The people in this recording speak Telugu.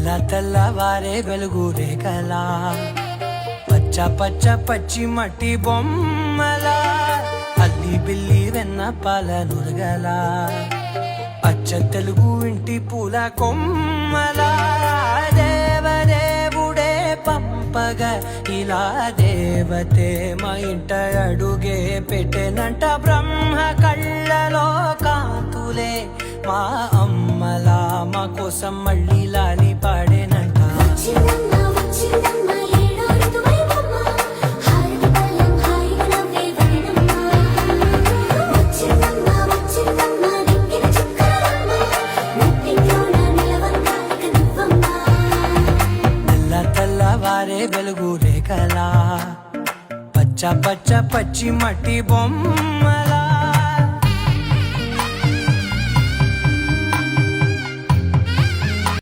తెల్లవారే వెలుగు రేఖలా పచ్చ పచ్చ పచ్చి మట్టి బొమ్మలా అల్లి బిల్లి వెన్న పాల నురగలా అచ్చ తెలుగు ఇంటి పూల కొమ్మలా దేవదేవుడే పంపగా ఇలా దేవతే మా ఇంట అడుగే పెట్టెనంట బ్రహ్మ కళ్ళలో కాంతులే మా అమ్మలా మా కోసం మళ్ళీ లాలి పాడేనంట తెల్లవారే వెలుగు రేఖలా పచ్చ పచ్చ పచ్చి మట్టి బొమ్మ